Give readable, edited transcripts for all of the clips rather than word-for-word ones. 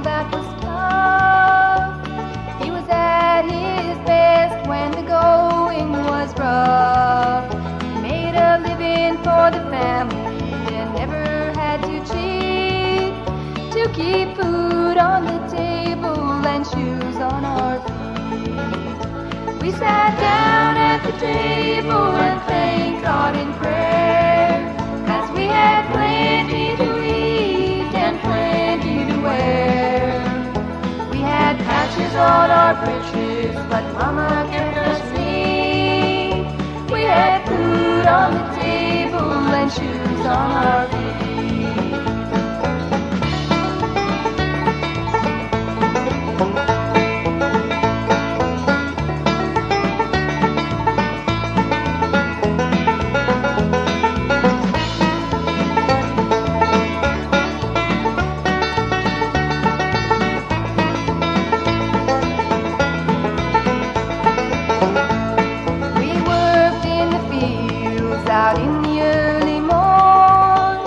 that was tough. He was at his best when the going was rough. He made a living for the family and never had to cheat to keep food on the table and shoes on our feet. We sat down at the table and thanked God in prayer, 'cause we had plenty to eat and plenty to wear. We had patches on our breeches, but Mama kept us neat. We had food on the table and shoes on our feet. Out in the early morn,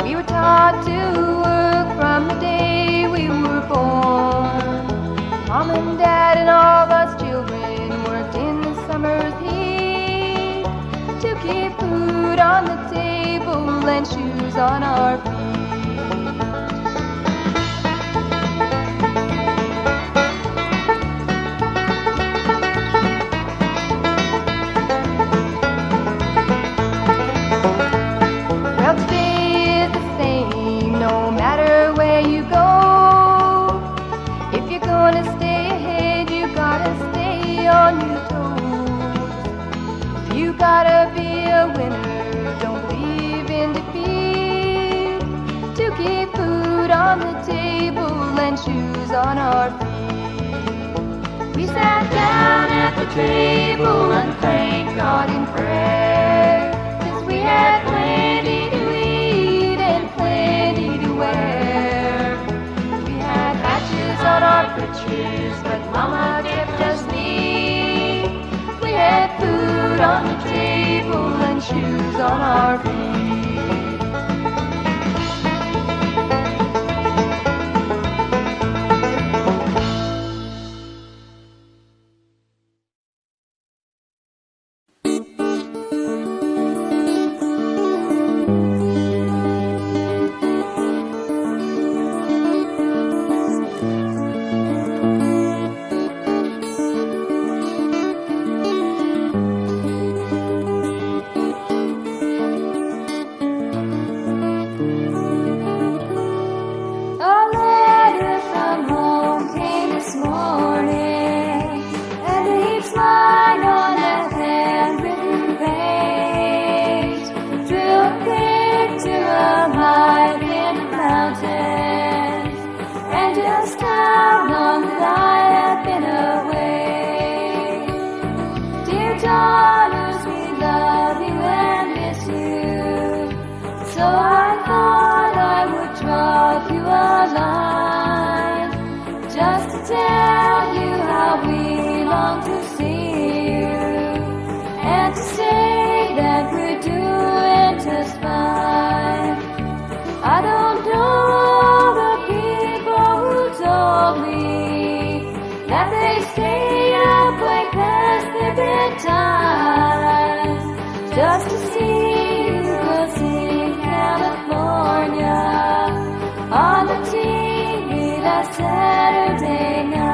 we were taught to work from the day we were born. Mom and Dad and all of us children worked in the summer's heat to keep food on the table and shoes on our feet. No matter where you go, if you're gonna stay ahead, you gotta stay on your toes. You gotta be a winner, don't believe in defeat, to keep food on the table and shoes on our feet. We sat down at the table and thanked God in prayer, 'cause we had plenty to eat and plenty to wear. We had patches on our breeches, but Mama kept us neat. We had food on the table and shoes on our feet. Just to see you girls in California on the TV last Saturday night.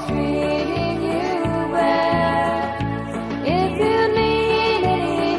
Treating you well. If you need any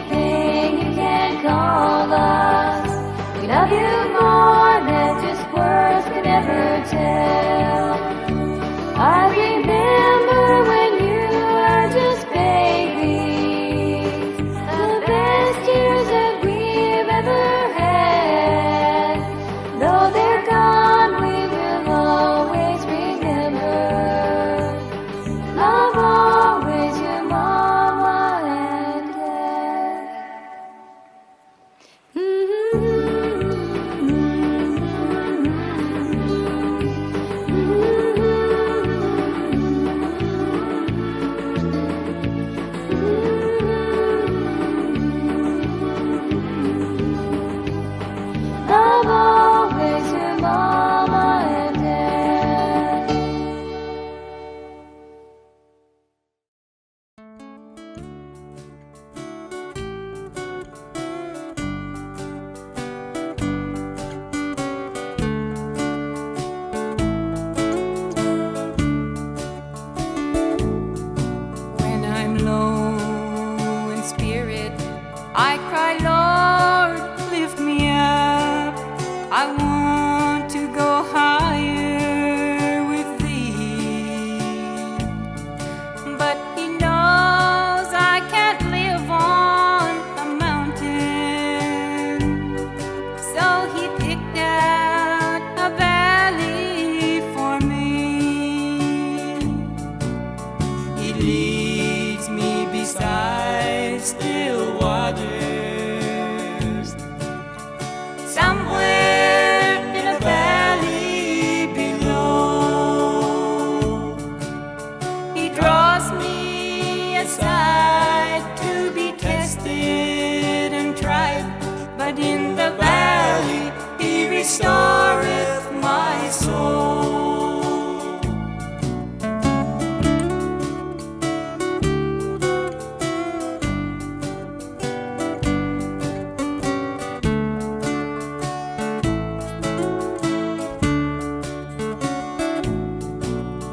but in the valley he restoreth my soul.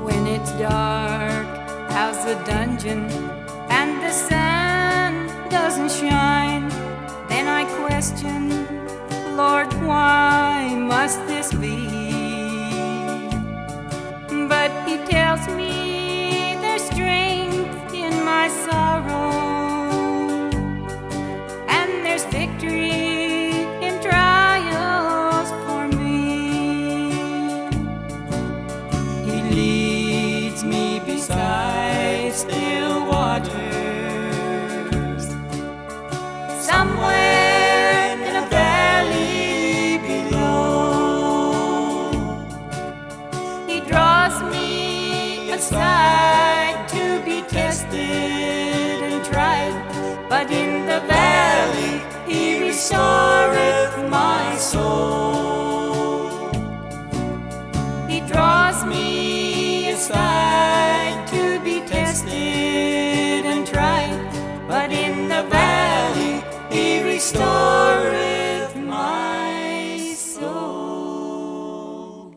When it's dark as a dungeon and the sun doesn't shine, then I question, Lord, why must this be? But he tells me there's strength in my sorrow, and there's victory in trials for me. He leads me beside still waters, somewhere in a valley below. He draws me aside to be tested and tried, but in the valley he restoreth my soul. He draws me aside to be tested and tried, but in the valley he restoreth my soul.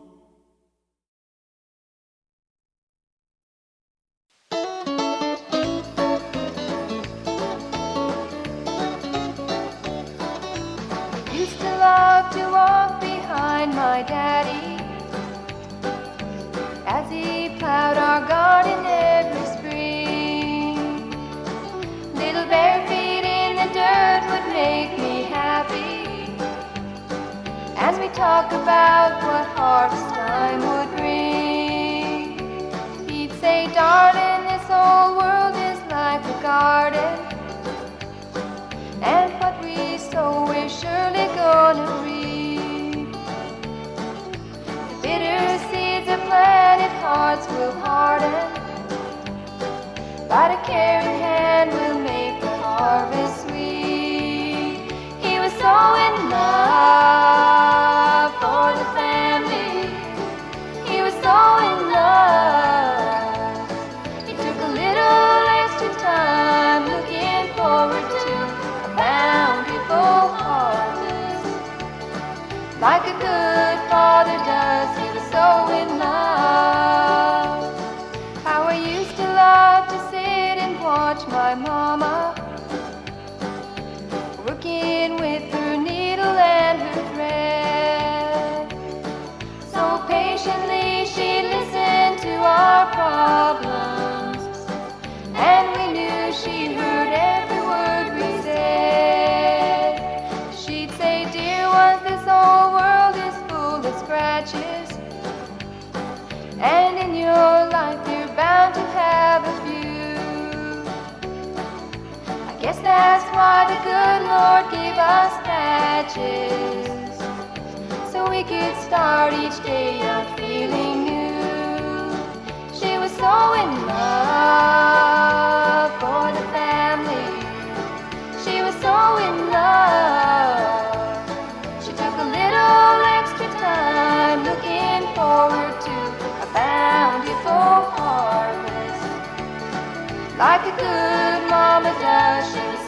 Used to love to walk behind my daddy as he plowed our garden every spring. Little bare feet in the dirt would make me happy as we talk about what harvest time would bring. He'd say, darling, this whole world is like a garden, and what we sow we're surely gonna reap. The bitter seeds are planted, hearts will harden, but a caring hand will make the harvest sweet. He was so in love for the family. He was so in love. He took a little extra time looking forward to a bountiful harvest. Like a good father does, he was so in love. How I used to love to sit and watch my mama working with her needle and her thread. So patiently she listened to our problems, and we knew she heard every word we said. She'd say, dear ones, this whole world is full of scratches, and in your life you're bound to have a few. I guess that's why the good Lord gave us patches, so we could start each day out feeling new. She was so in love for the family. She was so in love. She took a little extra time looking forward to a bountiful harvest. Like a good mama does, she was